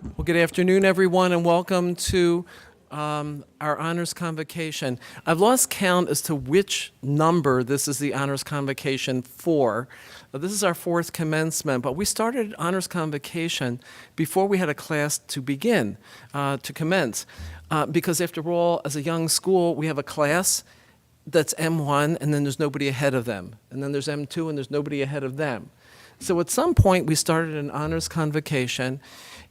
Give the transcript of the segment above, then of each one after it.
Well, good afternoon, everyone, and welcome to our Honors Convocation. I've lost count as to which number this is the Honors Convocation for. This is our fourth commencement, but we started Honors Convocation before we had a class to begin, to commence. Because after all, as a young school, we have a class that's M1, and then there's nobody ahead of them. And then there's M2, and there's nobody ahead of them. So at some point, we started an Honors Convocation,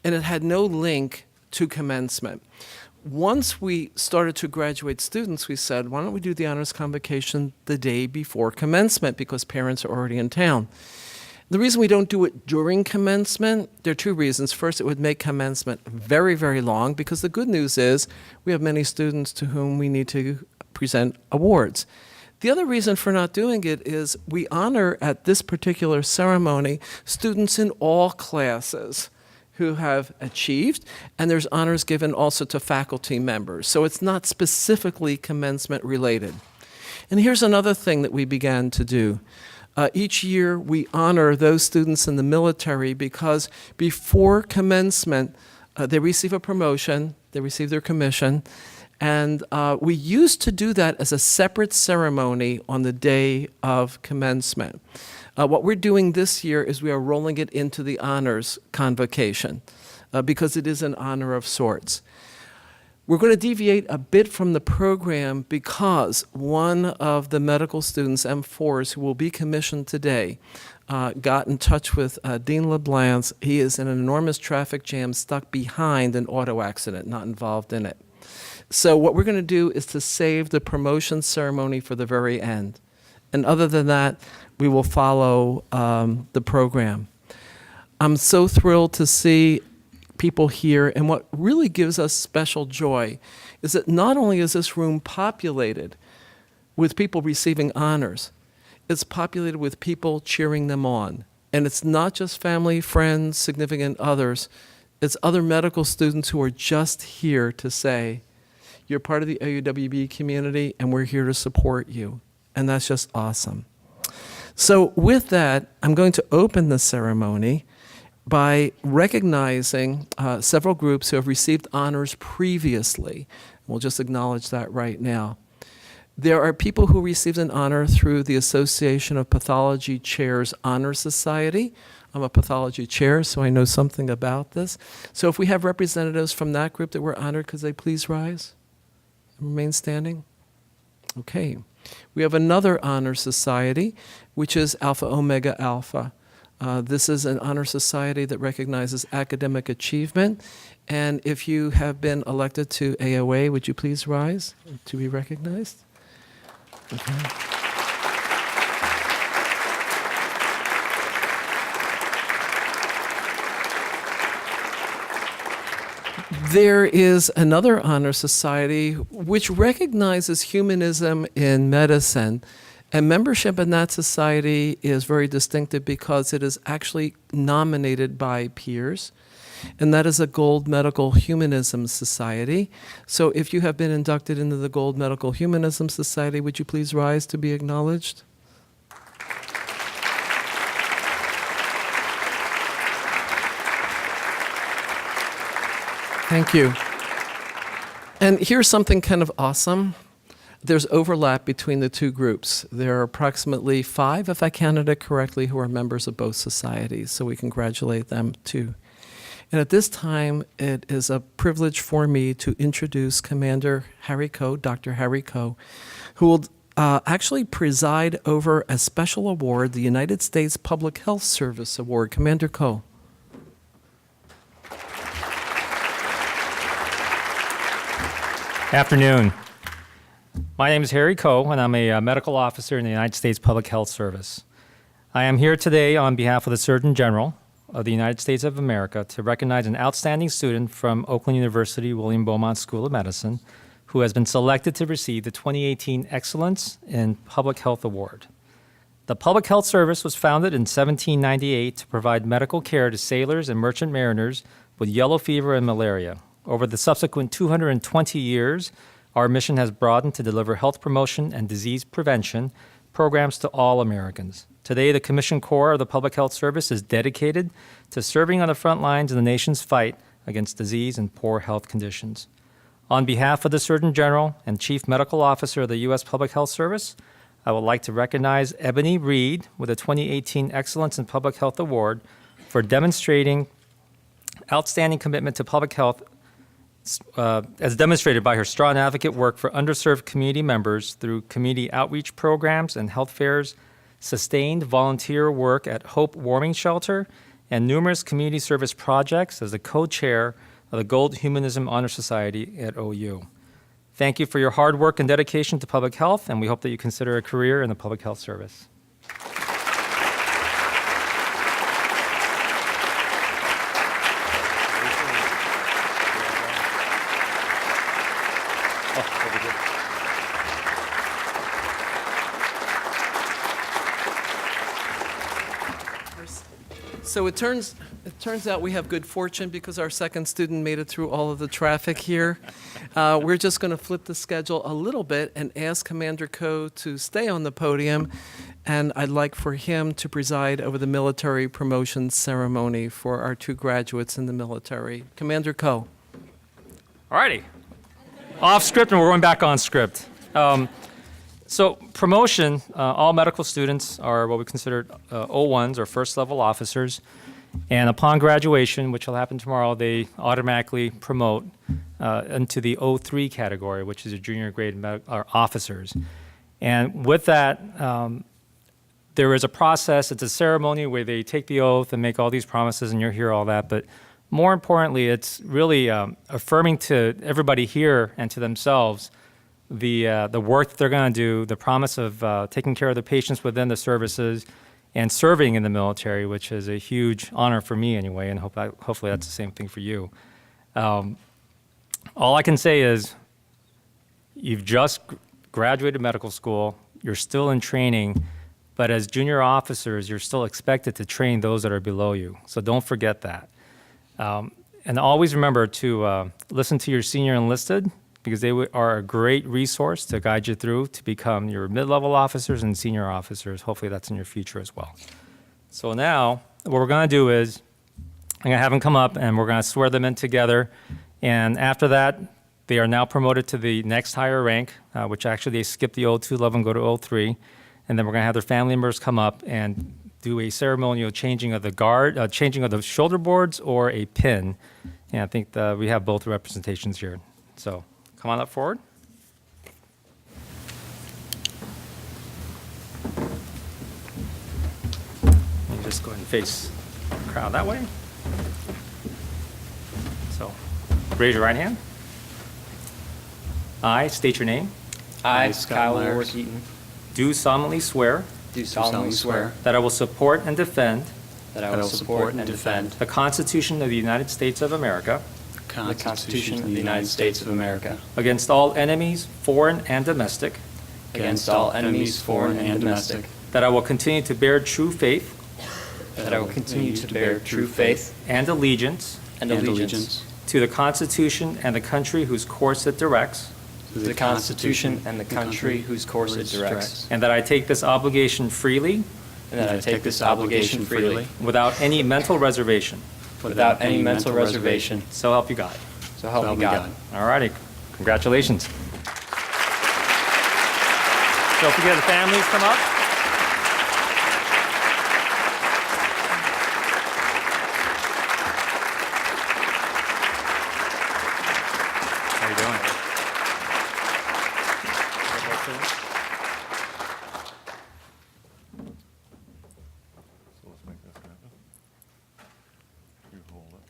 and it had no link to commencement. Once we started to graduate students, we said, why don't we do the Honors Convocation the day before commencement, because parents are already in town. The reason we don't do it during commencement, there are two reasons. First, it would make commencement very, very long, because the good news is we have many students to whom we need to present awards. The other reason for not doing it is we honor at this particular ceremony students in all classes who have achieved, and there's honors given also to faculty members. So it's not specifically commencement related. And here's another thing that we began to do. Each year we honor those students in the military because before commencement, they receive a promotion, they receive their commission, and we used to do that as a separate ceremony on the day of commencement. What we're doing this year is we are rolling it into the Honors Convocation because it is an honor of sorts. We're going to deviate a bit from the program because one of the medical students, M4s, who will be commissioned today, got in touch with Dean LeBlanc. He is in an enormous traffic jam stuck behind an auto accident, not involved in it. So what we're going to do is to save the promotion ceremony for the very end. And other than that, we will follow the program. I'm so thrilled to see people here, and what really gives us special joy is that not only is this room populated with people receiving honors, it's populated with people cheering them on. And it's not just family, friends, significant others, it's other medical students who are just here to say, you're part of the OUWB community, and we're here to support you. And that's just awesome. So with that, I'm going to open the ceremony by recognizing several groups who have received honors previously. We'll just acknowledge that right now. There are people who received an honor through the Association of Pathology Chairs Honor Society. I'm a pathology chair, so I know something about this. So if we have representatives from that group that were honored, could they please rise and remain standing? Okay. We have another honor society, which is Alpha Omega Alpha. This is an honor society that recognizes academic achievement. And if you have been elected to AOA, would you please rise to be recognized? Okay. There is another honor society which recognizes humanism in medicine, and membership in that society is very distinctive because it is actually nominated by peers, and that is a Gold Medical Humanism Society. So if you have been inducted into the Gold Medical Humanism Society, would you please rise to be acknowledged? Thank you. And here's something kind of awesome. There's overlap between the two groups. There are approximately 5, if I counted it correctly, who are members of both societies, so we congratulate them too. And at this time, it is a privilege for me to introduce Commander Harry Coe, Dr. Harry Coe, who will actually preside over a special award, the United States Public Health Service Award. Commander Coe. Afternoon. My name is Harry Coe, and I'm a medical officer in the United States Public Health Service. I am here today on behalf of the Surgeon General of the United States of America to recognize an outstanding student from Oakland University William Beaumont School of Medicine who has been selected to receive the 2018 Excellence in Public Health Award. The Public Health Service was founded in 1798 to provide medical care to sailors and merchant mariners with yellow fever and malaria. Over the subsequent 220 years, our mission has broadened to deliver health promotion and disease prevention programs to all Americans. Today, the Commissioned Corps of the Public Health Service is dedicated to serving on the front lines of the nation's fight against disease and poor health conditions. On behalf of the Surgeon General and Chief Medical Officer of the U.S. Public Health Service, I would like to recognize Ebony Reed with the 2018 Excellence in Public Health Award for demonstrating outstanding commitment to public health as demonstrated by her strong advocate work for underserved community members through community outreach programs and health fairs, sustained volunteer work at Hope Warming Shelter, and numerous community service projects as the co-chair of the Gold Humanism Honor Society at OU. Thank you for your hard work and dedication to public health, and we hope that you consider a career in the public health service. So it turns out we have good fortune because our second student made it through all of the traffic here. We're just going to flip the schedule a little bit and ask Commander Coe to stay on the podium, and I'd like for him to preside over the military promotion ceremony for our two graduates in the military. Commander Coe. All righty. Off script, and we're going back on script. So promotion, all medical students are what we consider O1s, or first level officers. And upon graduation, which will happen tomorrow, they automatically promote into the O3 category, which is a junior grade officers. And with that, there is a process. It's a ceremony where they take the oath and make all these promises, and you'll hear all that. But more importantly, it's really affirming to everybody here and to themselves the work that they're going to do, the promise of taking care of the patients within the services, and serving in the military, which is a huge honor for me anyway, and hopefully that's the same thing for you. All I can say is you've just graduated medical school, you're still in training, but as junior officers, you're still expected to train those that are below you. So don't forget that. And always remember to listen to your senior enlisted, because they are a great resource to guide you through to become your mid-level officers and senior officers. Hopefully that's in your future as well. So now what we're going to do is I'm going to have them come up and we're going to swear them in together. And after that, they are now promoted to the next higher rank, which actually they skip the O2 level and go to O3. And then we're going to have their family members come up and do a ceremonial changing of the guard, changing of the shoulder boards or a pin. And I think we have both representations here. So come on up forward. You just go ahead and face the crowd that way. So raise your right hand. I state your name. I, Kyle Warwick Eaton, Do solemnly swear do solemnly swear that I will support and defend that I will support and defend the Constitution of the United States of America the Constitution of the United States of America against all enemies, foreign and domestic, against all enemies, foreign and domestic, that I will continue to bear true faith that I will continue to bear true faith and allegiance and allegiance to the Constitution and the country whose course it directs, to the Constitution and the country whose course it directs, and that I take this obligation freely and that I take this obligation freely without any mental reservation. without any mental reservation. So help you God. So help me God. All righty. Congratulations. Don't forget the families come up. How you doing? So let's make this happen. You hold it.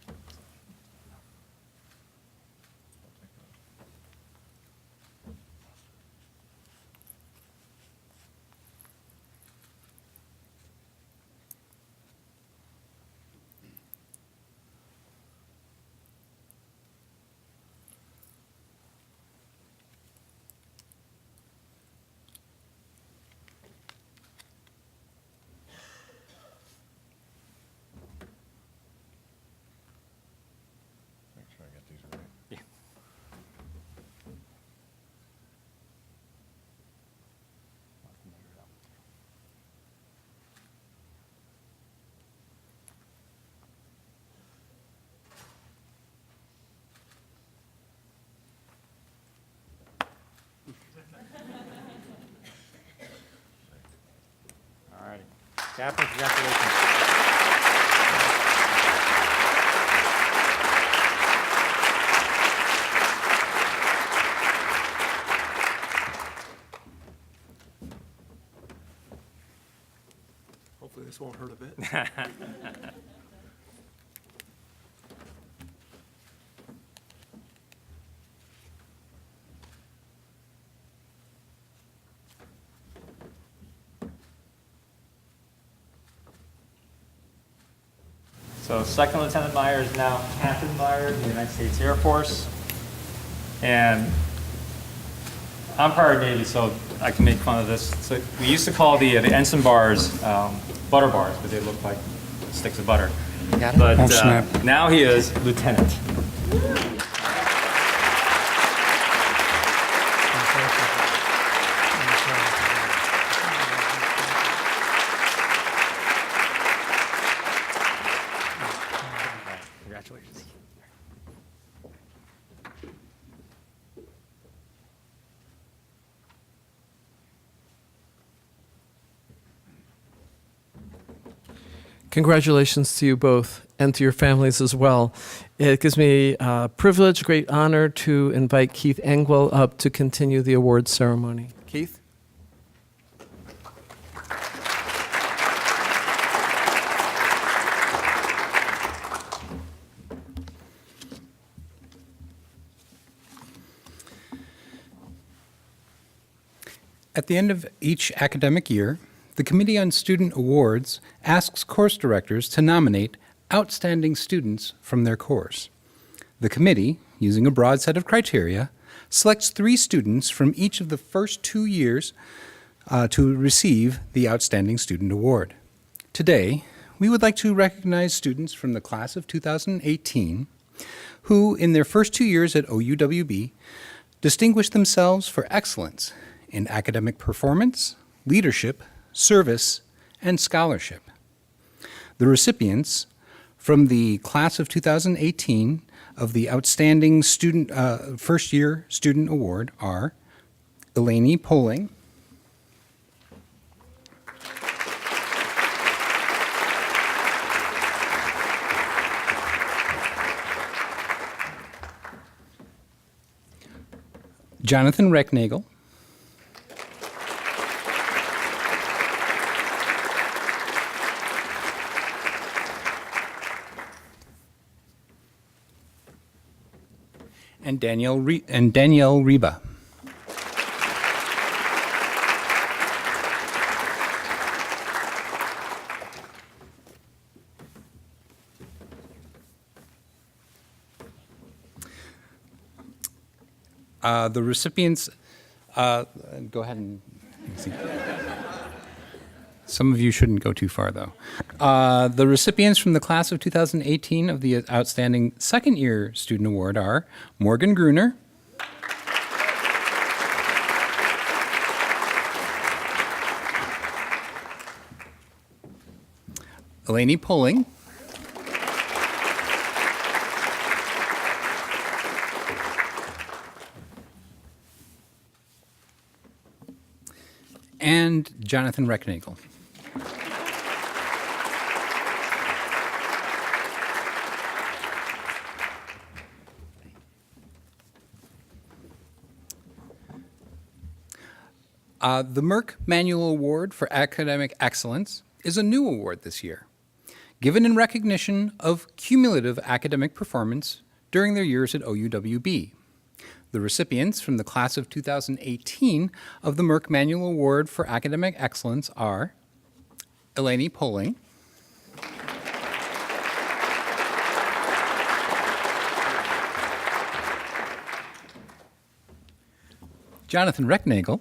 Daphne, congratulations. Hopefully this won't hurt a bit. So Second Lieutenant Meyer is now Captain Meyer in the United States Air Force. And I'm prior Navy, so I can make fun of this. So we used to call the ensign bars butter bars because they look like sticks of butter. Got it? But now he is Lieutenant. Congratulations. Congratulations to you both and to your families as well. It gives me a privilege, great honor to invite Keith Engwell up to continue the award ceremony. Keith? At the end of each academic year, the Committee on Student Awards asks course directors to nominate outstanding students from their course. The committee, using a broad set of criteria, selects 3 students from each of the first 2 years to receive the Outstanding Student Award. Today, we would like to recognize students from the class of 2018 who, in their first 2 years at OUWB, distinguished themselves for excellence in academic performance, leadership, service, and scholarship. The recipients from the class of 2018 of the Outstanding Student First Year Student Award are Eleni Poling, Jonathan Recknagel, and Danielle Reba. The recipients, go ahead and see. Some of you shouldn't go too far, though. The recipients from the class of 2018 of the Outstanding Second Year Student Award are Morgan Gruner, Eleni Poling, and Jonathan Recknagel. The Merck Manual Award for Academic Excellence is a new award this year, given in recognition of cumulative academic performance during their years at OUWB. The recipients from the class of 2018 of the Merck Manual Award for Academic Excellence are Eleni Poling, Jonathan Recknagel,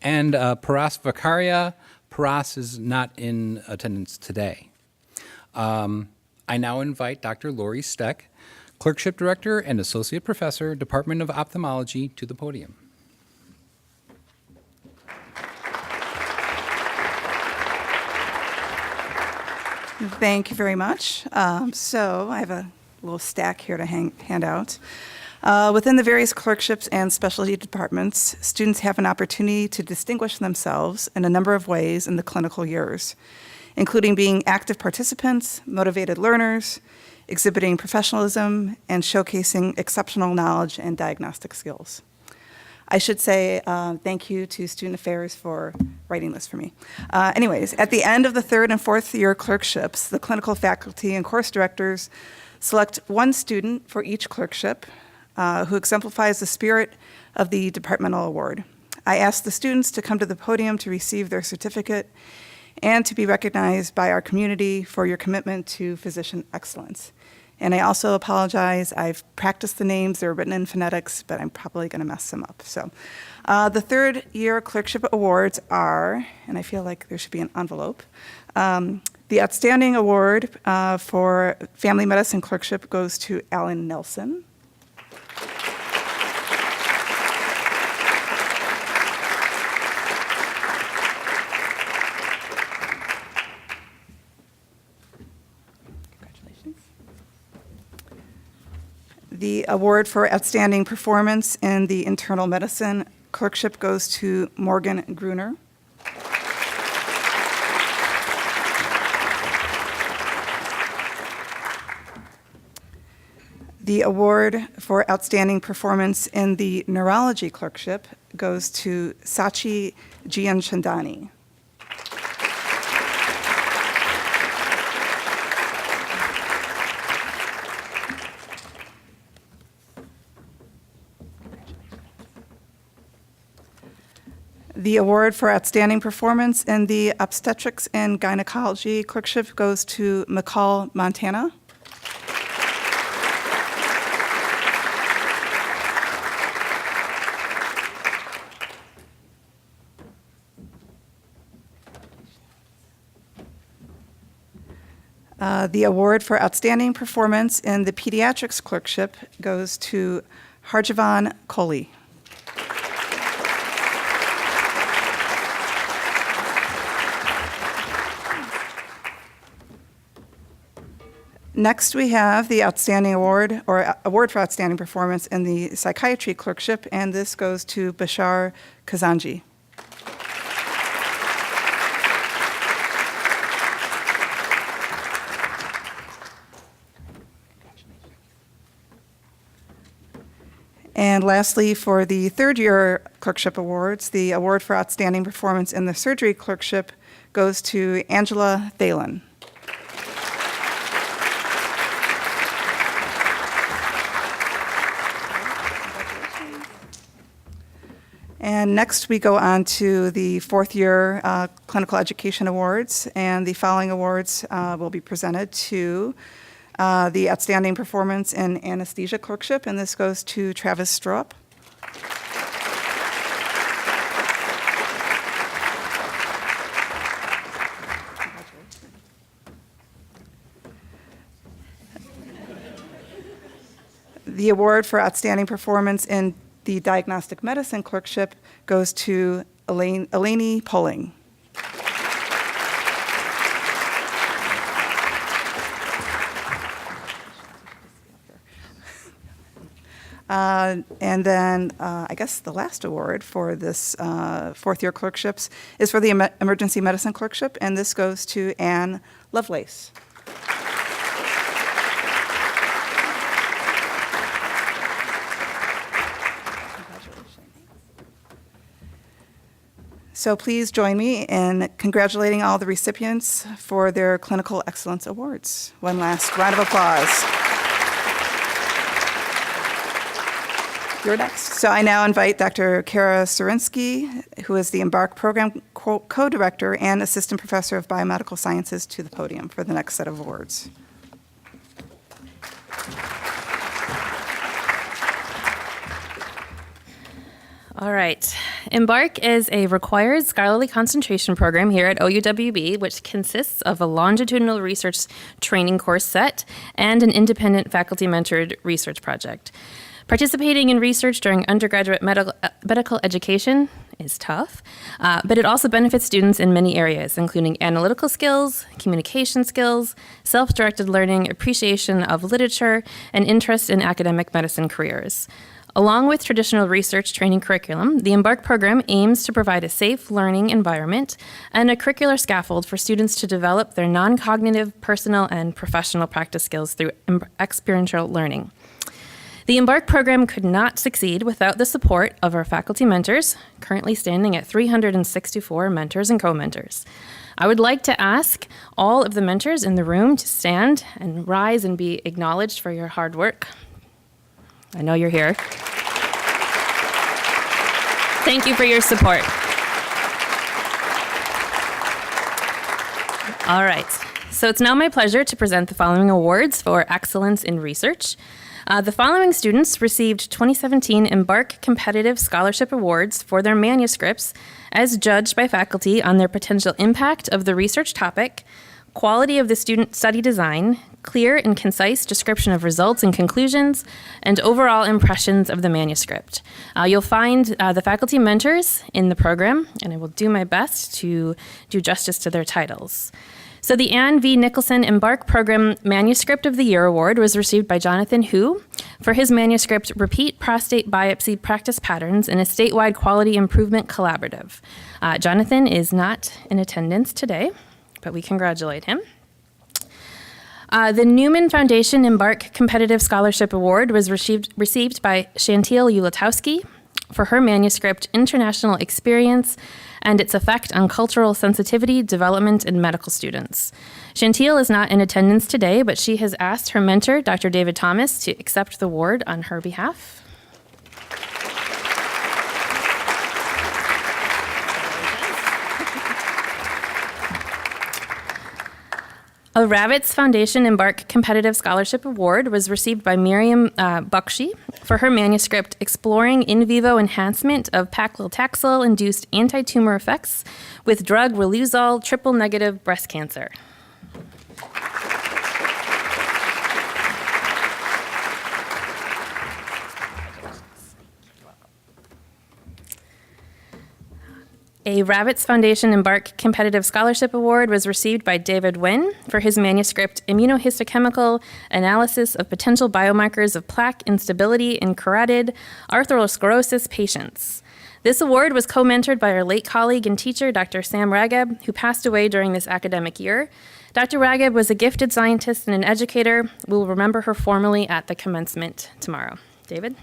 and Paras Vakaria. Paras is not in attendance today. I now invite Dr. Lori Steck, Clerkship Director and Associate Professor, Department of Ophthalmology, to the podium. Thank you very much. So I have a little stack here to hand out. Within the various clerkships and specialty departments, students have an opportunity to distinguish themselves in a number of ways in the clinical years, including being active participants, motivated learners, exhibiting professionalism, and showcasing exceptional knowledge and diagnostic skills. I should say thank you to Student Affairs for writing this for me. Anyways, at the end of the third and fourth year clerkships, the clinical faculty and course directors select one student for each clerkship who exemplifies the spirit of the departmental award. I ask the students to come to the podium to receive their certificate and to be recognized by our community for your commitment to physician excellence. And I also apologize, I've practiced the names, they're written in phonetics, but I'm probably gonna mess them up. So the third year clerkship awards are, and I feel like there should be an envelope, the outstanding award for family medicine clerkship goes to Alan Nelson. The award for outstanding performance in the internal medicine clerkship goes to Morgan Gruner. The award for outstanding performance in the neurology clerkship goes to Sachi Gianchandani. The award for outstanding performance in the obstetrics and gynecology clerkship goes to McCall Montana. The award for outstanding performance in the pediatrics clerkship goes to Harjavan Kohli. Next, we have the outstanding award, or award for outstanding performance in the psychiatry clerkship, and this goes to Bashar Kazanji. And lastly, for the third year clerkship awards, the award for outstanding performance in the surgery clerkship goes to Angela Thalen. And next we go on to the fourth year clinical education awards, and the following awards will be presented to the outstanding performance in anesthesia clerkship, and this goes to Travis Stroop. The award for outstanding performance in the diagnostic medicine clerkship goes to Eleni Poling. And then I guess the last award for this fourth year clerkships is for the emergency medicine clerkship, and this goes to Anne Lovelace. So please join me in congratulating all the recipients for their Clinical Excellence Awards. One last round of applause. You're next. So I now invite Dr. Kara Surinsky, who is the Embark Program Co-Director and Assistant Professor of Biomedical Sciences, to the podium for the next set of awards. All right. Embark is a required scholarly concentration program here at OUWB, which consists of a longitudinal research training course set and an independent faculty-mentored research project. Participating in research during undergraduate medical education is tough, but it also benefits students in many areas, including analytical skills, communication skills, self-directed learning, appreciation of literature, and interest in academic medicine careers. Along with traditional research training curriculum, the Embark program aims to provide a safe learning environment and a curricular scaffold for students to develop their non-cognitive, personal, and professional practice skills through experiential learning. The Embark program could not succeed without the support of our faculty mentors, currently standing at 364 mentors and co-mentors. I would like to ask all of the mentors in the room to stand and rise and be acknowledged for your hard work. I know you're here. Thank you for your support. All right, so it's now my pleasure to present the following awards for excellence in research. The following students received 2017 Embark Competitive Scholarship Awards for their manuscripts as judged by faculty on their potential impact of the research topic, quality of the student study design, clear and concise description of results and conclusions, and overall impressions of the manuscript. You'll find the faculty mentors in the program, and I will do my best to do justice to their titles. So the Ann V. Nicholson Embark Program Manuscript of the Year Award was received by Jonathan Hu for his manuscript, Repeat Prostate Biopsy Practice Patterns in a Statewide Quality Improvement Collaborative. Jonathan is not in attendance today, but we congratulate him. The Newman Foundation Embark Competitive Scholarship Award was received by Chantil Ulatowski for her manuscript, International Experience and Its Effect on Cultural Sensitivity, Development in Medical Students. Chantil is not in attendance today, but she has asked her mentor, Dr. David Thomas, to accept the award on her behalf. A Ravitz Foundation Embark Competitive Scholarship Award was received by Miriam Bakshi for her manuscript, Exploring In Vivo Enhancement of Paclitaxel-Induced Anti-Tumor Effects with Drug Riluzole Triple-Negative Breast Cancer. A Ravitz Foundation Embark Competitive Scholarship Award was received by David Wen for his manuscript, Immunohistochemical Analysis of Potential Biomarkers of Plaque Instability in Carotid Arthrosclerosis Patients. This award was co-mentored by our late colleague and teacher, Dr. Sam Ragab, who passed away during this academic year. Dr. Ragab was a gifted scientist and an educator. We will remember her formally at the commencement tomorrow. David?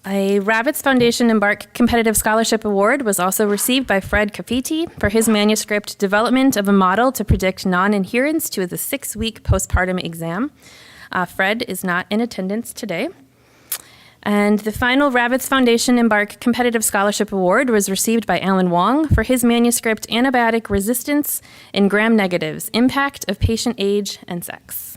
A Ravitz Foundation Embark Competitive Scholarship Award was also received by Fred Kafiti for his manuscript, Development of a Model to Predict Non-Adherence to the 6-Week Postpartum Exam. Fred is not in attendance today. And the final Ravitz Foundation Embark Competitive Scholarship Award was received by Alan Wong for his manuscript, Antibiotic Resistance in Gram-Negatives, Impact of Patient Age and Sex.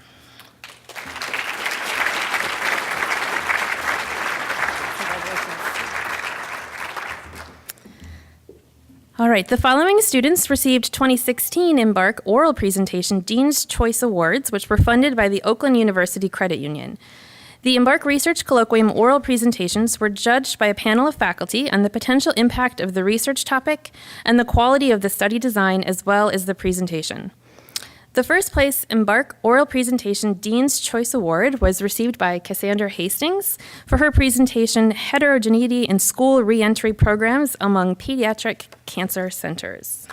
All right, the following students received 2016 Embark Oral Presentation Dean's Choice Awards, which were funded by the Oakland University Credit Union. The Embark Research Colloquium oral presentations were judged by a panel of faculty on the potential impact of the research topic and the quality of the study design as well as the presentation. The first place Embark Oral Presentation Dean's Choice Award was received by Cassandra Hastings for her presentation, Heterogeneity in School Reentry Programs Among Pediatric Cancer Centers.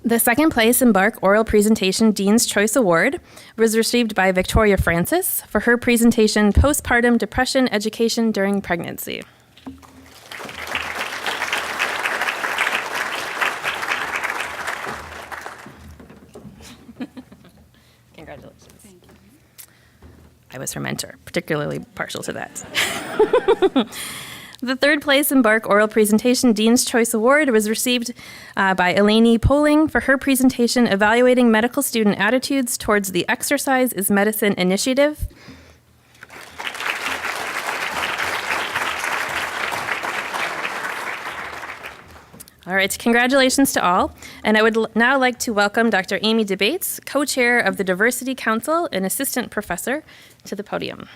The second place Embark Oral Presentation Dean's Choice Award was received by Victoria Francis for her presentation, Postpartum Depression Education During Pregnancy. Congratulations. Thank you. I was her mentor, particularly partial to that. The third place Embark Oral Presentation Dean's Choice Award was received by Eleni Poling for her presentation, Evaluating Medical Student Attitudes Towards the Exercise is Medicine Initiative. All right, congratulations to all. And I would now like to welcome Dr. Amy DeBates, co-chair of the Diversity Council and assistant professor, to the podium.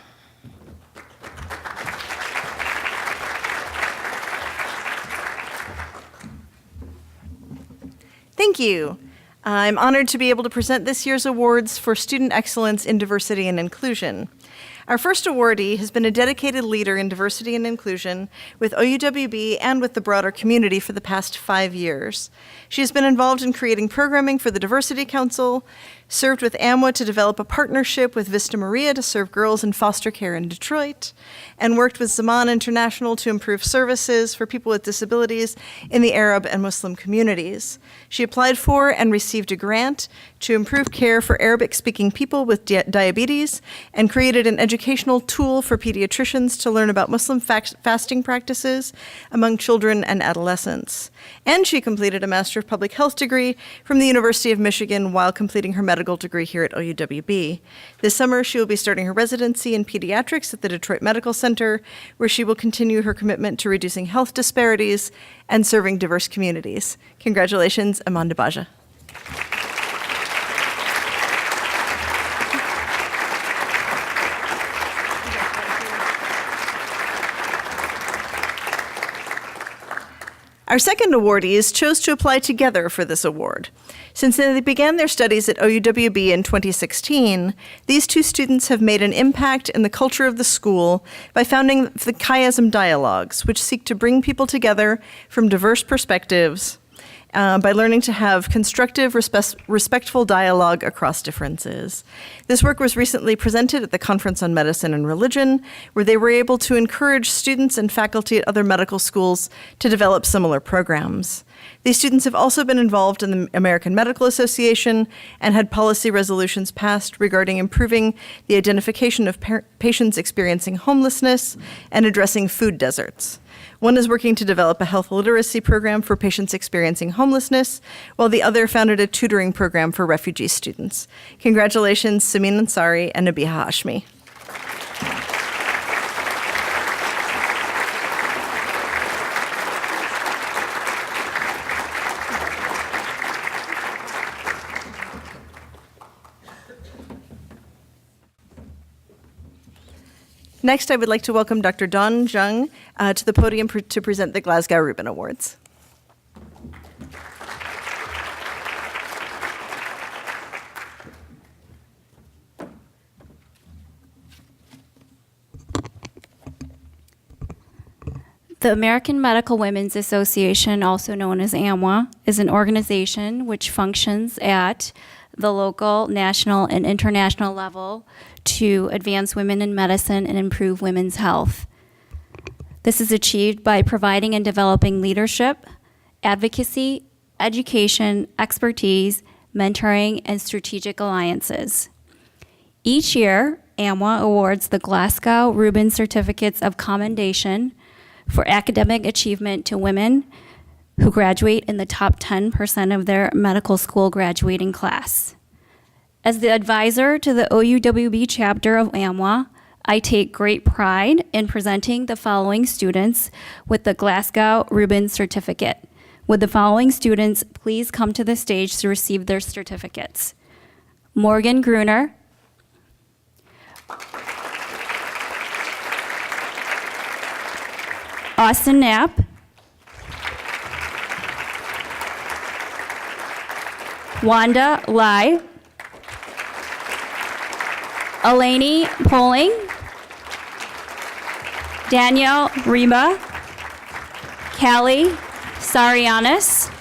Thank you. I'm honored to be able to present this year's awards for student excellence in diversity and inclusion. Our first awardee has been a dedicated leader in diversity and inclusion with OUWB and with the broader community for the past 5 years. She has been involved in creating programming for the Diversity Council, served with AMWA to develop a partnership with Vista Maria to serve girls in foster care in Detroit, and worked with Zaman International to improve services for people with disabilities in the Arab and Muslim communities. She applied for and received a grant to improve care for Arabic-speaking people with diabetes and created an educational tool for pediatricians to learn about Muslim fasting practices among children and adolescents. And she completed a Master of Public Health degree from the University of Michigan while completing her medical degree here at OUWB. This summer, she will be starting her residency in pediatrics at the Detroit Medical Center, where she will continue her commitment to reducing health disparities and serving diverse communities. Congratulations, Amanda Baja. Our second awardees chose to apply together for this award. Since they began their studies at OUWB in 2016, these two students have made an impact in the culture of the school by founding the Chiasm Dialogues, which seek to bring people together from diverse perspectives by learning to have constructive, respectful dialogue across differences. This work was recently presented at the Conference on Medicine and Religion, where they were able to encourage students and faculty at other medical schools to develop similar programs. These students have also been involved in the American Medical Association and had policy resolutions passed regarding improving the identification of patients experiencing homelessness and addressing food deserts. One is working to develop a health literacy program for patients experiencing homelessness, while the other founded a tutoring program for refugee students. Congratulations, Samin Ansari and Nabiha Hashmi. Next, I would like to welcome Dr. Dawn Jung to the podium to present the Glasgow Rubin Awards. The American Medical Women's Association, also known as AMWA, is an organization which functions at the local, national, and international level to advance women in medicine and improve women's health. This is achieved by providing and developing leadership, advocacy, education, expertise, mentoring, and strategic alliances. Each year, AMWA awards the Glasgow Rubin Certificates of Commendation for academic achievement to women who graduate in the top 10% of their medical school graduating class. As the advisor to the OUWB chapter of AMWA, I take great pride in presenting the following students with the Glasgow Rubin Certificate. Would the following students please come to the stage to receive their certificates? Morgan Gruner, Austin Knapp, Wanda Lai, Eleni Poling, Danielle Reba, Callie Sarianis,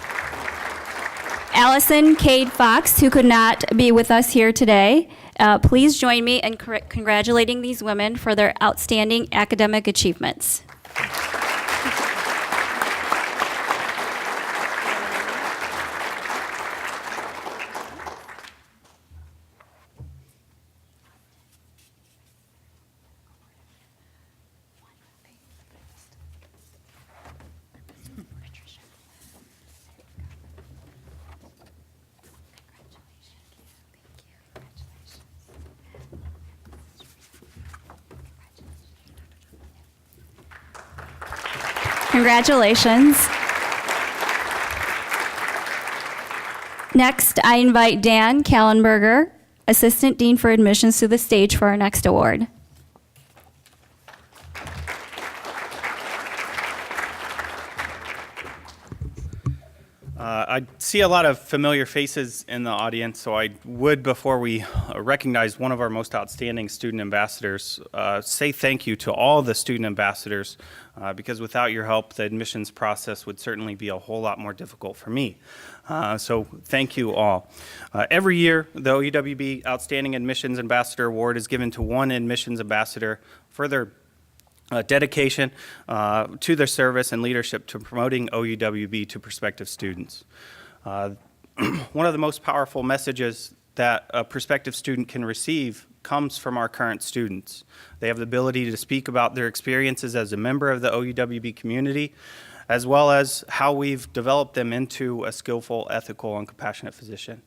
Allison Cade Fox, who could not be with us here today. Please join me in congratulating these women for their outstanding academic achievements. Congratulations. Next, I invite Dan Kallenberger, Assistant Dean for Admissions, to the stage for our next award. I see a lot of familiar faces in the audience, so I would, before we recognize one of our most outstanding student ambassadors, say thank you to all the student ambassadors, because without your help, the admissions process would certainly be a whole lot more difficult for me. So thank you all. Every year, the OUWB Outstanding Admissions Ambassador Award is given to one admissions ambassador for their dedication to their service and leadership to promoting OUWB to prospective students. One of the most powerful messages that a prospective student can receive comes from our current students. They have the ability to speak about their experiences as a member of the OUWB community, as well as how we've developed them into a skillful, ethical, and compassionate physician.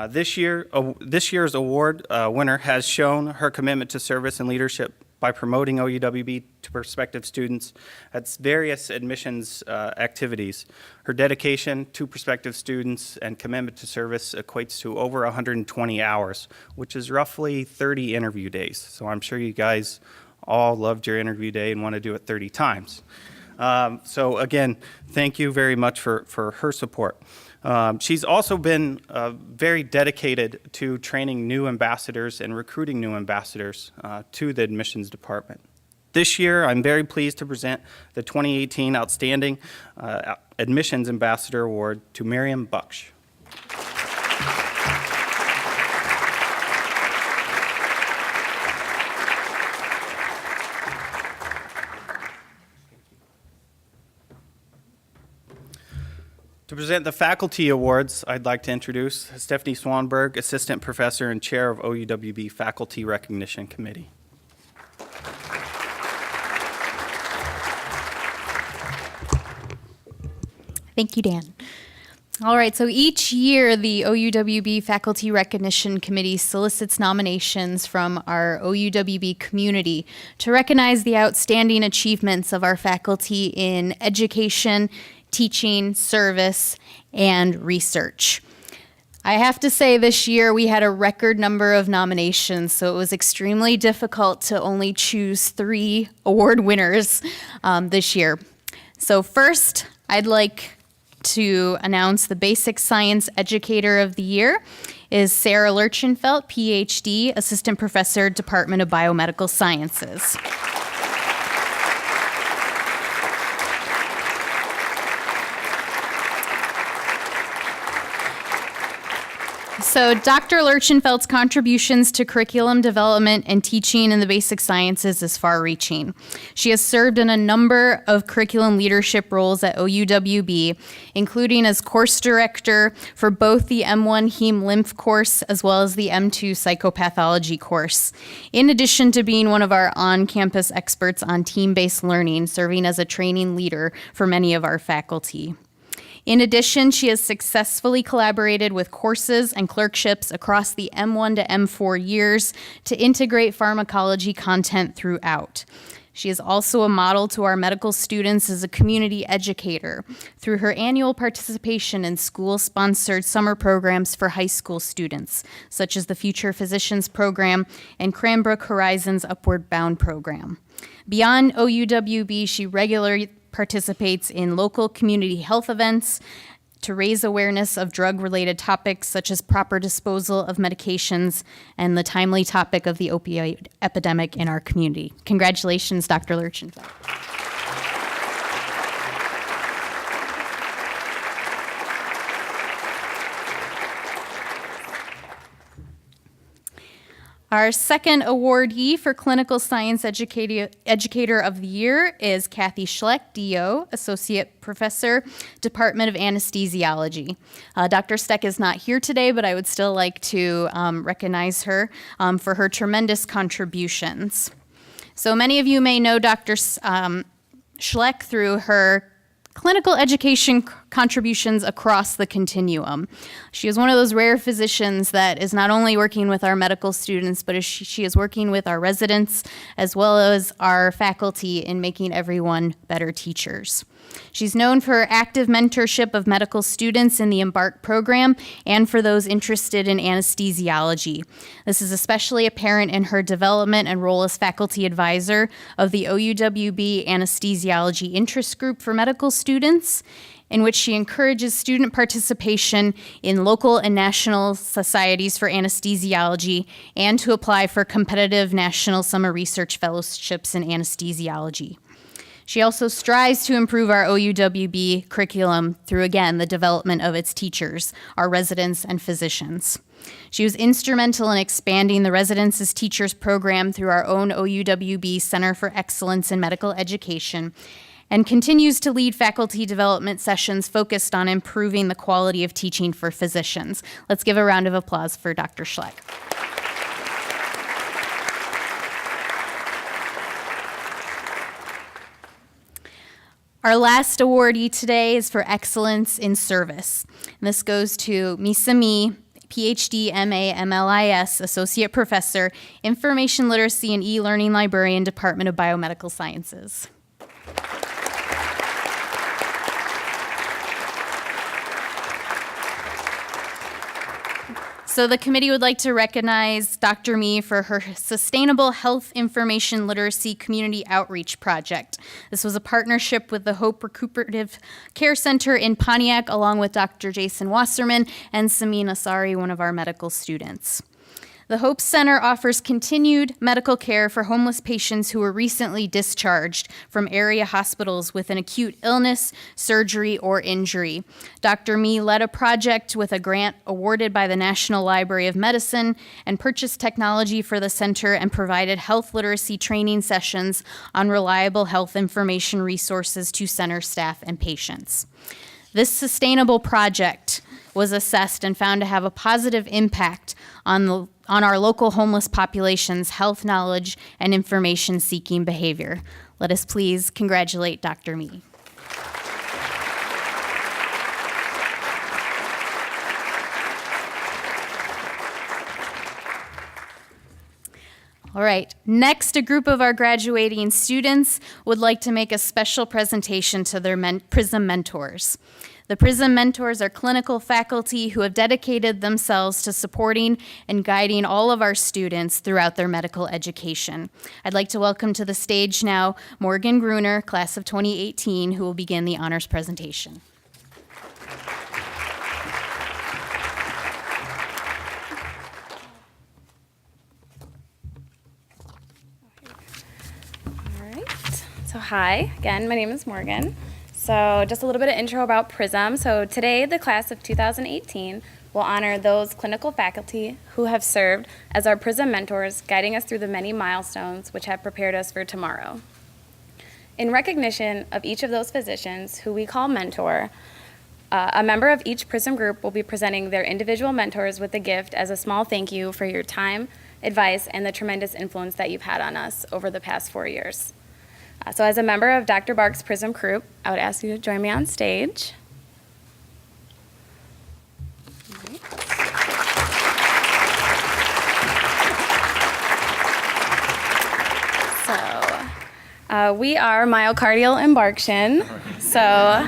This year's award winner has shown her commitment to service and leadership by promoting OUWB to prospective students at various admissions activities. Her dedication to prospective students and commitment to service equates to over 120 hours, which is roughly 30 interview days. So I'm sure you guys all loved your interview day and want to do it 30 times. So again, thank you very much for her support. She's also been very dedicated to training new ambassadors and recruiting new ambassadors to the admissions department. This year, I'm very pleased to present the 2018 Outstanding Admissions Ambassador Award to Miriam Buksh. To present the faculty awards, I'd like to introduce Stephanie Swanberg, Assistant Professor and Chair of OUWB Faculty Recognition Committee. Thank you, Dan. All right, so each year the OUWB Faculty Recognition Committee solicits nominations from our OUWB community to recognize the outstanding achievements of our faculty in education, teaching, service, and research. I have to say this year we had a record number of nominations, so it was extremely difficult to only choose 3 award winners this year. So first, I'd like to announce the Basic Science Educator of the Year is Sarah Lurchenfeld, PhD, Assistant Professor, Department of Biomedical Sciences. So Dr. Lurchenfeld's contributions to curriculum development and teaching in the basic sciences is far-reaching. She has served in a number of curriculum leadership roles at OUWB, including as course director for both the M1 Heme Lymph course as well as the M2 Psychopathology course, in addition to being one of our on-campus experts on team-based learning, serving as a training leader for many of our faculty. In addition, she has successfully collaborated with courses and clerkships across the M1 to M4 years to integrate pharmacology content throughout. She is also a model to our medical students as a community educator through her annual participation in school-sponsored summer programs for high school students, such as the Future Physicians Program and Cranbrook Horizons Upward Bound Program. Beyond OUWB, she regularly participates in local community health events to raise awareness of drug-related topics such as proper disposal of medications and the timely topic of the opioid epidemic in our community. Congratulations, Dr. Lurchenfeld. Our second awardee for Clinical Science Educator of the Year is Kathy Schleck, DO, Associate Professor, Department of Anesthesiology. Dr. Steck is not here today, but I would still like to recognize her for her tremendous contributions. So many of you may know Dr. Schleck through her clinical education contributions across the continuum. She is one of those rare physicians that is not only working with our medical students, but she is working with our residents as well as our faculty in making everyone better teachers. She's known for her active mentorship of medical students in the Embark program and for those interested in anesthesiology. This is especially apparent in her development and role as faculty advisor of the OUWB Anesthesiology Interest Group for medical students, in which she encourages student participation in local and national societies for anesthesiology and to apply for competitive national summer research fellowships in anesthesiology. She also strives to improve our OUWB curriculum through, again, the development of its teachers, our residents and physicians. She was instrumental in expanding the Residents as Teachers program through our own OUWB Center for Excellence in Medical Education, and continues to lead faculty development sessions focused on improving the quality of teaching for physicians. Let's give a round of applause for Dr. Schleck. Our last awardee today is for excellence in service. And this goes to Misa Mi, PhD, MA, MLIS, Associate Professor, Information Literacy and E-Learning Librarian, Department of Biomedical Sciences. So the committee would like to recognize Dr. Mi for her Sustainable Health Information Literacy Community Outreach Project. This was a partnership with the Hope Recuperative Care Center in Pontiac, along with Dr. Jason Wasserman and Samin Asari, one of our medical students. The Hope Center offers continued medical care for homeless patients who were recently discharged from area hospitals with an acute illness, surgery, or injury. Dr. Mi led a project with a grant awarded by the National Library of Medicine and purchased technology for the center and provided health literacy training sessions on reliable health information resources to center staff and patients. This sustainable project was assessed and found to have a positive impact on our local homeless population's health knowledge and information-seeking behavior. Let us please congratulate Dr. Mi. All right, next, a group of our graduating students would like to make a special presentation to their PRISM mentors. The PRISM mentors are clinical faculty who have dedicated themselves to supporting and guiding all of our students throughout their medical education. I'd like to welcome to the stage now Morgan Gruner, class of 2018, who will begin the honors presentation. So hi, again, my name is Morgan. So just a little bit of intro about PRISM. So today, the class of 2018 will honor those clinical faculty who have served as our PRISM mentors, guiding us through the many milestones which have prepared us for tomorrow. In recognition of each of those physicians, who we call mentor, a member of each PRISM group will be presenting their individual mentors with a gift as a small thank you for your time, advice, and the tremendous influence that you've had on us over the past 4 years. So as a member of Dr. Bark's PRISM group, I would ask you to join me on stage. So we are myocardial infarction. So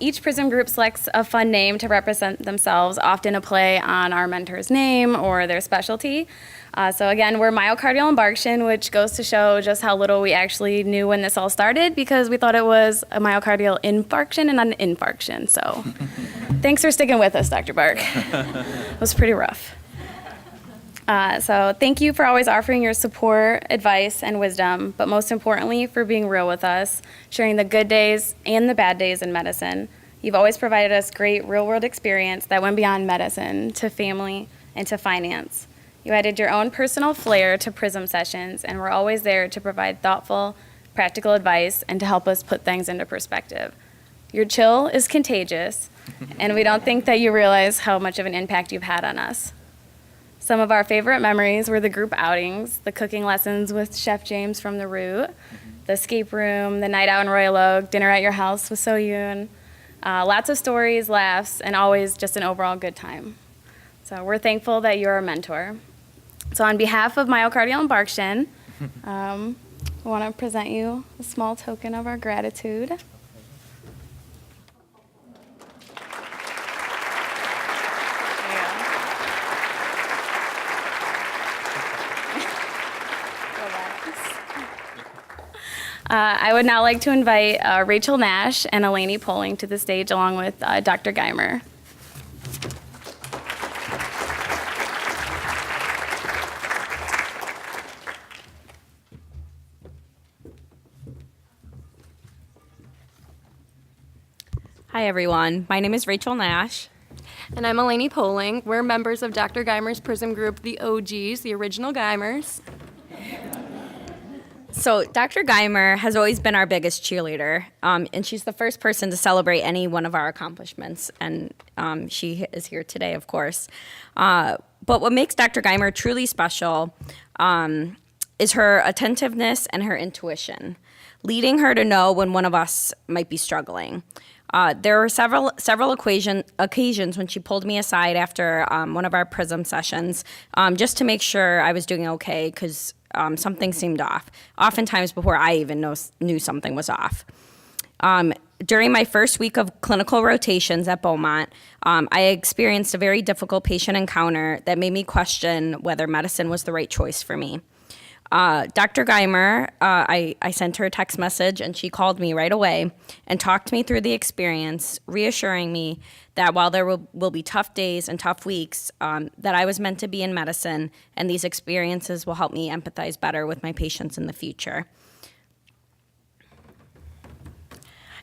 each PRISM group selects a fun name to represent themselves, often a play on our mentor's name or their specialty. So again, we're myocardial infarction, which goes to show just how little we actually knew when this all started, because we thought it was a myocardial infarction and not an infarction. So thanks for sticking with us, Dr. Bark. It was pretty rough. So thank you for always offering your support, advice, and wisdom, but most importantly, for being real with us, sharing the good days and the bad days in medicine. You've always provided us great real-world experience that went beyond medicine to family and to finance. You added your own personal flair to PRISM sessions and were always there to provide thoughtful, practical advice and to help us put things into perspective. Your chill is contagious, and we don't think that you realize how much of an impact you've had on us. Some of our favorite memories were the group outings, the cooking lessons with Chef James from the Root, the escape room, the night out in Royal Oak, dinner at your house with So Yoon. Lots of stories, laughs, and always just an overall good time. So we're thankful that you're our mentor. So on behalf of Myocardial Infarction, I want to present you a small token of our gratitude. I would now like to invite Rachel Nash and Eleni Poling to the stage along with Dr. Geimer. Hi, everyone. My name is Rachel Nash. And I'm Eleni Poling. We're members of Dr. Geimer's PRISM group, the OGs, the original Geimers. So Dr. Geimer has always been our biggest cheerleader, and she's the first person to celebrate any one of our accomplishments, and she is here today, of course. But what makes Dr. Geimer truly special is her attentiveness and her intuition, leading her to know when one of us might be struggling. There were several occasions when she pulled me aside after one of our PRISM sessions just to make sure I was doing okay, because something seemed off, oftentimes before I even knew something was off. During my first week of clinical rotations at Beaumont, I experienced a very difficult patient encounter that made me question whether medicine was the right choice for me. Dr. Geimer, I sent her a text message, and she called me right away and talked me through the experience, reassuring me that while there will be tough days and tough weeks, that I was meant to be in medicine, and these experiences will help me empathize better with my patients in the future.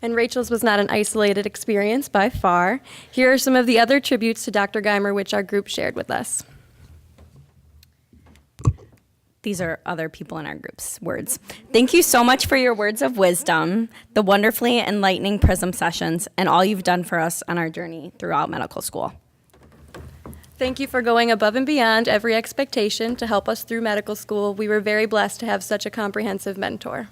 And Rachel's was not an isolated experience by far. Here are some of the other tributes to Dr. Geimer which our group shared with us. These are other people in our group's words. Thank you so much for your words of wisdom, the wonderfully enlightening PRISM sessions, and all you've done for us on our journey throughout medical school. Thank you for going above and beyond every expectation to help us through medical school. We were very blessed to have such a comprehensive mentor.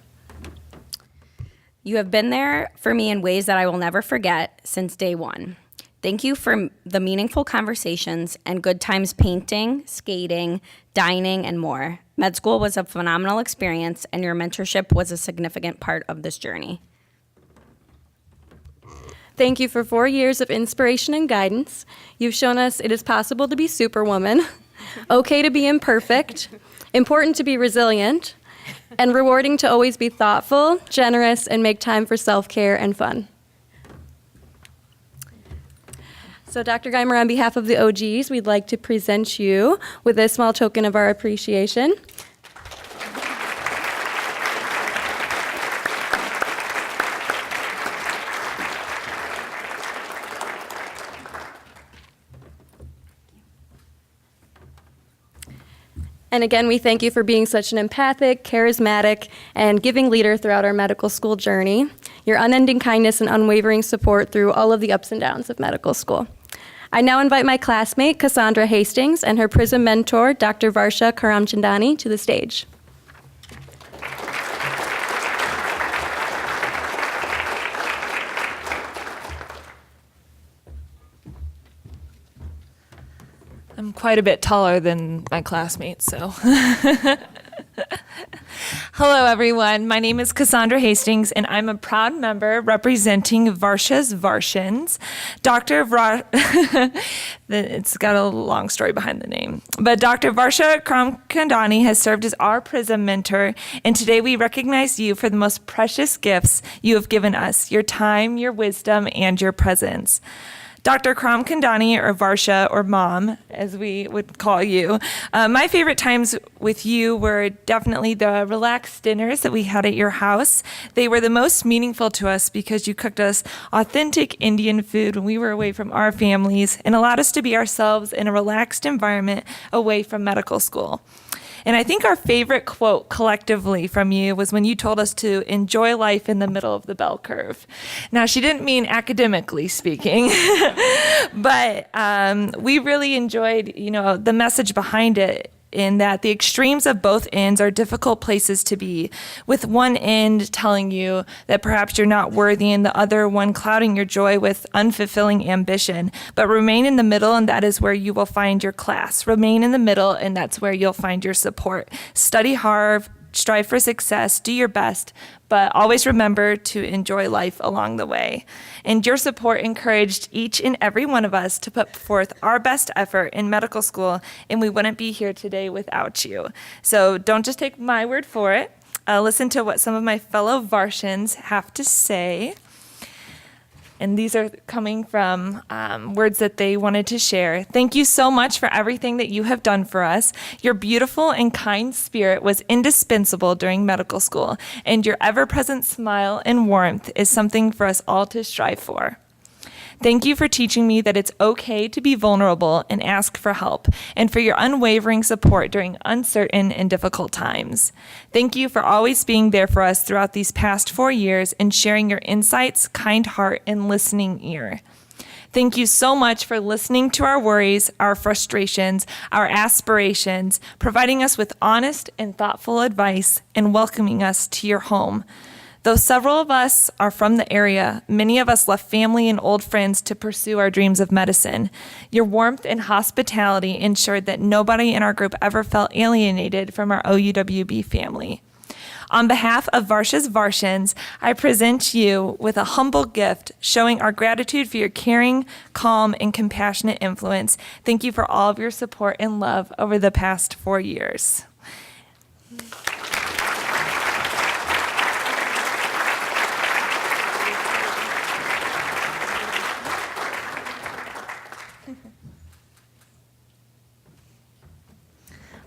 You have been there for me in ways that I will never forget since day one. Thank you for the meaningful conversations and good times painting, skating, dining, and more. Med school was a phenomenal experience, and your mentorship was a significant part of this journey. Thank you for 4 years of inspiration and guidance. You've shown us it is possible to be superwoman, okay to be imperfect, important to be resilient, and rewarding to always be thoughtful, generous, and make time for self-care and fun. So Dr. Geimer, on behalf of the OGs, we'd like to present you with a small token of our appreciation. And again, we thank you for being such an empathic, charismatic, and giving leader throughout our medical school journey. Your unending kindness and unwavering support through all of the ups and downs of medical school. I now invite my classmate, Cassandra Hastings, and her PRISM mentor, Dr. Varsha Karamchandani, to the stage. I'm quite a bit taller than my classmates, so. Hello, everyone. My name is Cassandra Hastings, and I'm a proud member representing Varsha's Varshans. It's got a long story behind the name. But Dr. Varsha Karamchandani has served as our PRISM mentor, and today we recognize you for the most precious gifts you have given us, your time, your wisdom, and your presence. Dr. Karamchandani, or Varsha, or Mom, as we would call you. My favorite times with you were definitely the relaxed dinners that we had at your house. They were the most meaningful to us because you cooked us authentic Indian food when we were away from our families and allowed us to be ourselves in a relaxed environment away from medical school. And I think our favorite quote collectively from you was when you told us to enjoy life in the middle of the bell curve. Now, she didn't mean academically speaking, but we really enjoyed, the message behind it. in that the extremes of both ends are difficult places to be, with one end telling you that perhaps you're not worthy and the other one clouding your joy with unfulfilling ambition. But remain in the middle, and that is where you will find your class. Remain in the middle, and that's where you'll find your support. Study hard, strive for success, do your best, but always remember to enjoy life along the way. And your support encouraged each and every one of us to put forth our best effort in medical school, and we wouldn't be here today without you. So don't just take my word for it. Listen to what some of my fellow Varshians have to say. And these are coming from words that they wanted to share. Thank you so much for everything that you have done for us. Your beautiful and kind spirit was indispensable during medical school, and your ever-present smile and warmth is something for us all to strive for. Thank you for teaching me that it's okay to be vulnerable and ask for help, and for your unwavering support during uncertain and difficult times. Thank you for always being there for us throughout these past 4 years and sharing your insights, kind heart, and listening ear. Thank you so much for listening to our worries, our frustrations, our aspirations, providing us with honest and thoughtful advice, and welcoming us to your home. Though several of us are from the area, many of us left family and old friends to pursue our dreams of medicine. Your warmth and hospitality ensured that nobody in our group ever felt alienated from our OUWB family. On behalf of Varsha's Varshians, I present you with a humble gift showing our gratitude for your caring, calm, and compassionate influence. Thank you for all of your support and love over the past 4 years.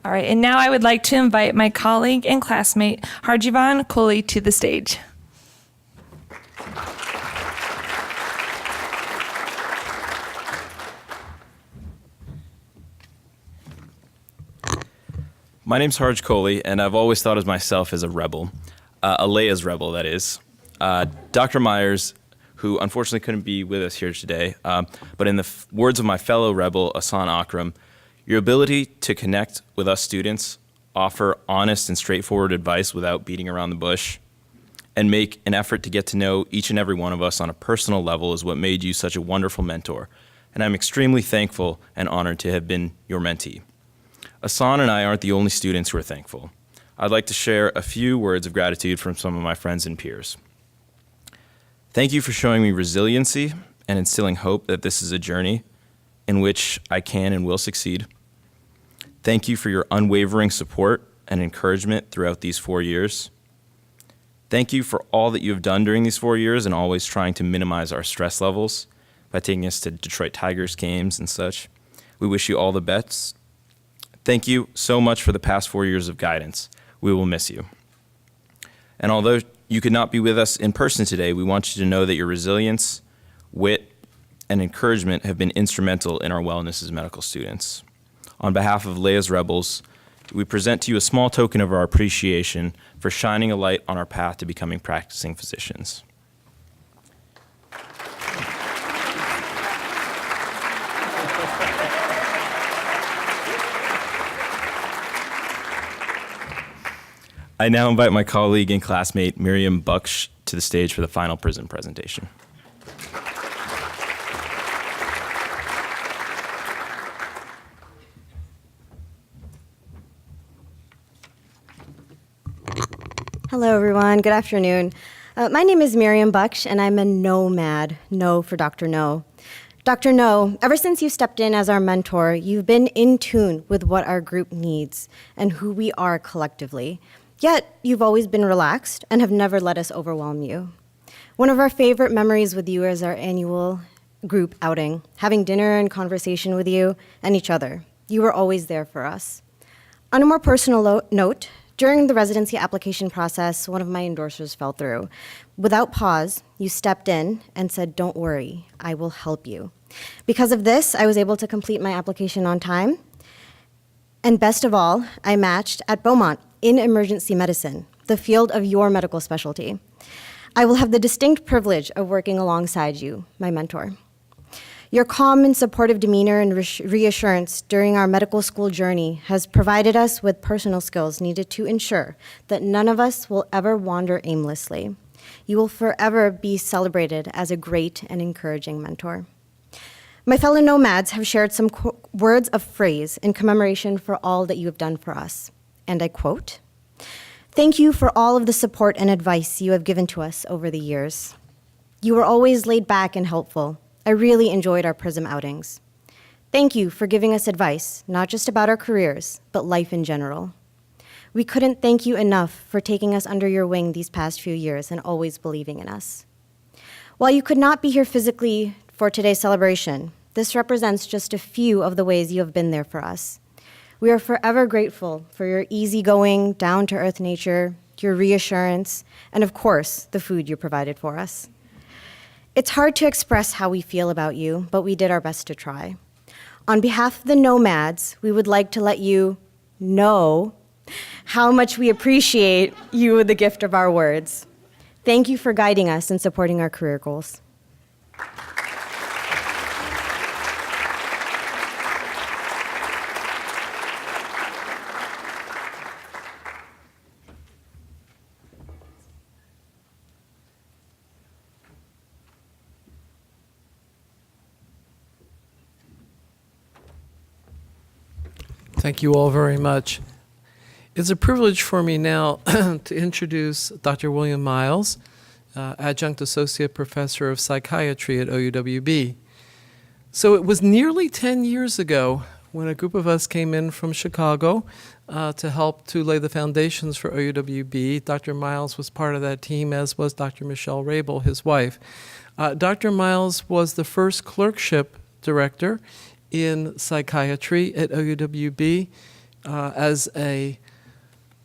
All right, and now I would like to invite my colleague and classmate, Harjivan Kohli, to the stage. My name's Harj Kohli, and I've always thought of myself as a rebel, a Leia's rebel, that is. Dr. Myers, who unfortunately couldn't be with us here today, but in the words of my fellow rebel, Asan Akram, your ability to connect with us students, offer honest and straightforward advice without beating around the bush, and make an effort to get to know each and every one of us on a personal level is what made you such a wonderful mentor. And I'm extremely thankful and honored to have been your mentee. Asan and I aren't the only students who are thankful. I'd like to share a few words of gratitude from some of my friends and peers. Thank you for showing me resiliency and instilling hope that this is a journey in which I can and will succeed. Thank you for your unwavering support and encouragement throughout these 4 years. Thank you for all that you have done during these 4 years and always trying to minimize our stress levels by taking us to Detroit Tigers games and such. We wish you all the best. Thank you so much for the past 4 years of guidance. We will miss you. And although you could not be with us in person today, we want you to know that your resilience, wit, and encouragement have been instrumental in our wellness as medical students. On behalf of Leia's Rebels, we present to you a small token of our appreciation for shining a light on our path to becoming practicing physicians. I now invite my colleague and classmate Miriam Buksh to the stage for the final PRISM presentation. Hello, everyone. Good afternoon. My name is Miriam Buksh, and I'm a nomad. No for Dr. No. Dr. No, ever since you stepped in as our mentor, you've been in tune with what our group needs and who we are collectively. Yet, you've always been relaxed and have never let us overwhelm you. One of our favorite memories with you is our annual group outing, having dinner and conversation with you and each other. You were always there for us. On a more personal note, during the residency application process, one of my endorsers fell through. Without pause, you stepped in and said, "Don't worry, I will help you." Because of this, I was able to complete my application on time. And best of all, I matched at Beaumont in emergency medicine, the field of your medical specialty. I will have the distinct privilege of working alongside you, my mentor. Your calm and supportive demeanor and reassurance during our medical school journey has provided us with personal skills needed to ensure that none of us will ever wander aimlessly. You will forever be celebrated as a great and encouraging mentor. My fellow nomads have shared some words of phrase in commemoration for all that you have done for us. And I quote, "Thank you for all of the support and advice you have given to us over the years. You were always laid back and helpful. I really enjoyed our PRISM outings. Thank you for giving us advice, not just about our careers, but life in general. We couldn't thank you enough for taking us under your wing these past few years and always believing in us. While you could not be here physically for today's celebration, this represents just a few of the ways you have been there for us. We are forever grateful for your easygoing, down-to-earth nature, your reassurance, and of course, the food you provided for us. It's hard to express how we feel about you, but we did our best to try. On behalf of the nomads, we would like to let you know how much we appreciate you with the gift of our words. Thank you for guiding us and supporting our career goals." Thank you all very much. It's a privilege for me now to introduce Dr. William Miles, Adjunct Associate Professor of Psychiatry at OUWB. So it was nearly 10 years ago when a group of us came in from Chicago to help to lay the foundations for OUWB. Dr. Miles was part of that team, as was Dr. Michelle Rabel, his wife. Dr. Miles was the first clerkship director in psychiatry at OUWB as a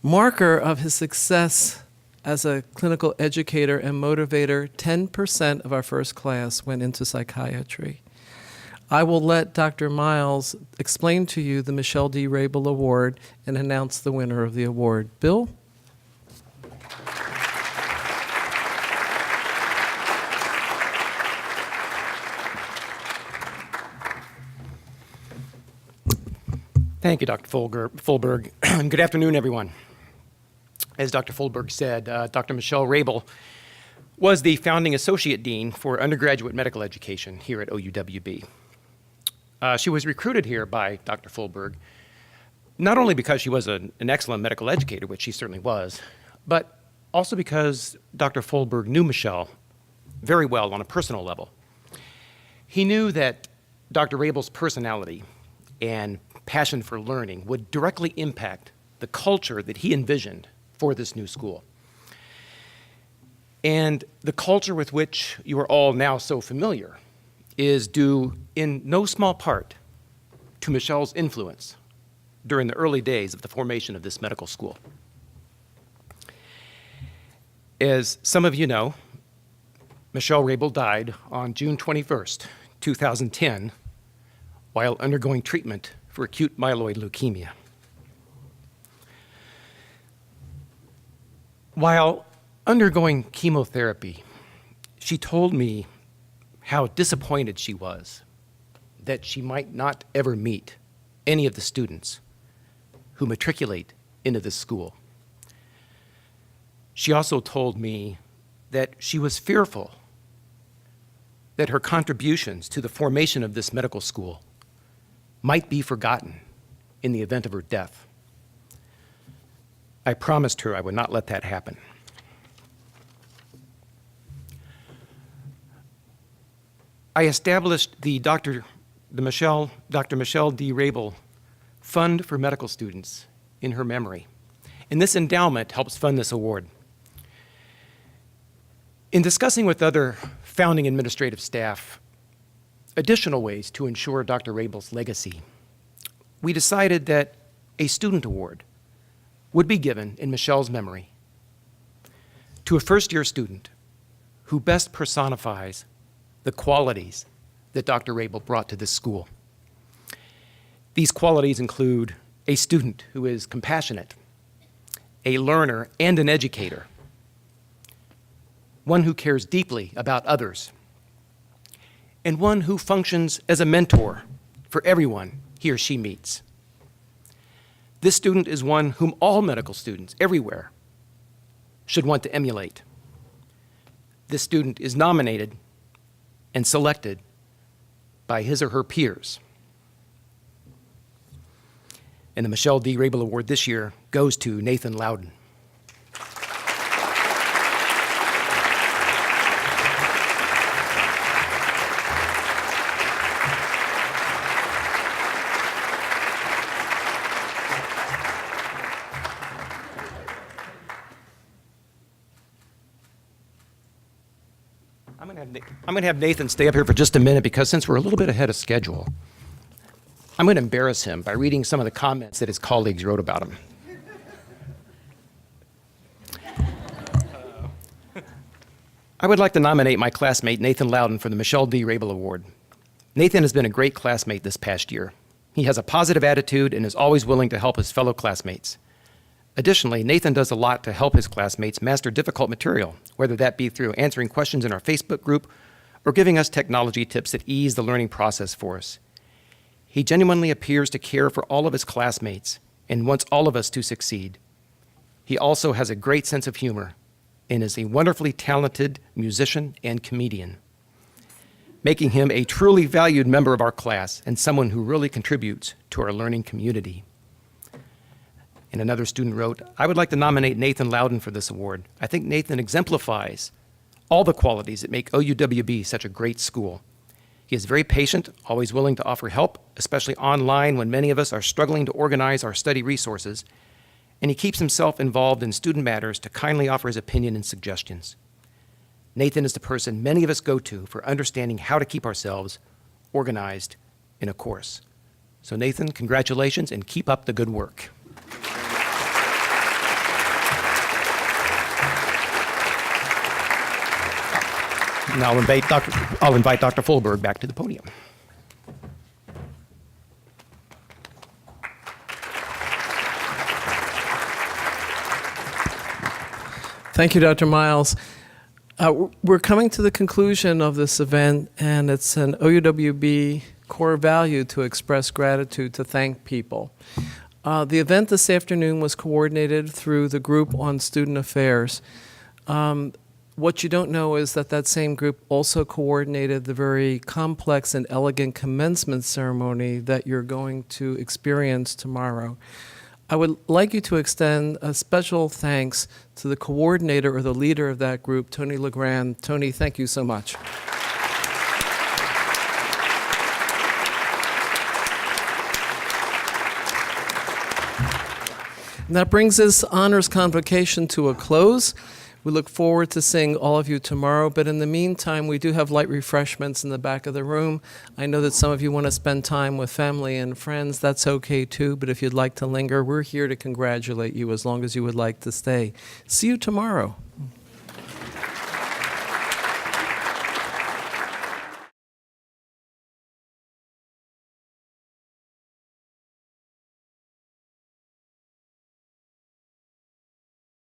marker of his success as a clinical educator and motivator. 10% of our first class went into psychiatry. I will let Dr. Miles explain to you the Michelle D. Rabel Award and announce the winner of the award. Bill? Thank you, Dr. Fulberg. Good afternoon, everyone. As Dr. Fulberg said, Dr. Michelle Rabel was the founding associate dean for undergraduate medical education here at OUWB. She was recruited here by Dr. Fulberg, not only because she was an excellent medical educator, which she certainly was, but also because Dr. Fulberg knew Michelle very well on a personal level. He knew that Dr. Rabel's personality and passion for learning would directly impact the culture that he envisioned for this new school. And the culture with which you are all now so familiar is due in no small part to Michelle's influence during the early days of the formation of this medical school. As some of you know, Michelle Rabel died on June 21st, 2010, while undergoing treatment for acute myeloid leukemia. While undergoing chemotherapy, she told me how disappointed she was that she might not ever meet any of the students who matriculate into this school. She also told me that she was fearful that her contributions to the formation of this medical school might be forgotten in the event of her death. I promised her I would not let that happen. I established the Dr. Michelle D. Rabel Fund for Medical Students in her memory, and this endowment helps fund this award. In discussing with other founding administrative staff additional ways to ensure Dr. Rabel's legacy, we decided that a student award would be given in Michelle's memory to a first-year student who best personifies the qualities that Dr. Rabel brought to this school. These qualities include a student who is compassionate, a learner and an educator, one who cares deeply about others, and one who functions as a mentor for everyone he or she meets. This student is one whom all medical students everywhere should want to emulate. This student is nominated and selected by his or her peers. And the Michelle D. Rabel Award this year goes to Nathan Loudon. I'm going to have Nathan stay up here for just a minute because since we're a little bit ahead of schedule, I'm going to embarrass him by reading some of the comments that his colleagues wrote about him. I would like to nominate my classmate Nathan Loudon for the Michelle D. Rabel Award. Nathan has been a great classmate this past year. He has a positive attitude and is always willing to help his fellow classmates. Additionally, Nathan does a lot to help his classmates master difficult material, whether that be through answering questions in our Facebook group or giving us technology tips that ease the learning process for us. He genuinely appears to care for all of his classmates and wants all of us to succeed. He also has a great sense of humor and is a wonderfully talented musician and comedian, making him a truly valued member of our class and someone who really contributes to our learning community. And another student wrote, I would like to nominate Nathan Loudon for this award. I think Nathan exemplifies all the qualities that make OUWB such a great school. He is very patient, always willing to offer help, especially online when many of us are struggling to organize our study resources, and he keeps himself involved in student matters to kindly offer his opinion and suggestions. Nathan is the person many of us go to for understanding how to keep ourselves organized in a course. So Nathan, congratulations and keep up the good work. Now I'll invite Dr. Fulberg back to the podium. Thank you, Dr. Miles. We're coming to the conclusion of this event, and it's an OUWB core value to express gratitude, to thank people. The event this afternoon was coordinated through the group on student affairs. What you don't know is that that same group also coordinated the very complex and elegant commencement ceremony that you're going to experience tomorrow. I would like you to extend a special thanks to the coordinator or the leader of that group, Tony Legrand. Tony, thank you so much. And that brings this honors convocation to a close. We look forward to seeing all of you tomorrow, but in the meantime, we do have light refreshments in the back of the room. I know that some of you want to spend time with family and friends. That's okay too, but if you'd like to linger, we're here to congratulate you as long as you would like to stay. See you tomorrow.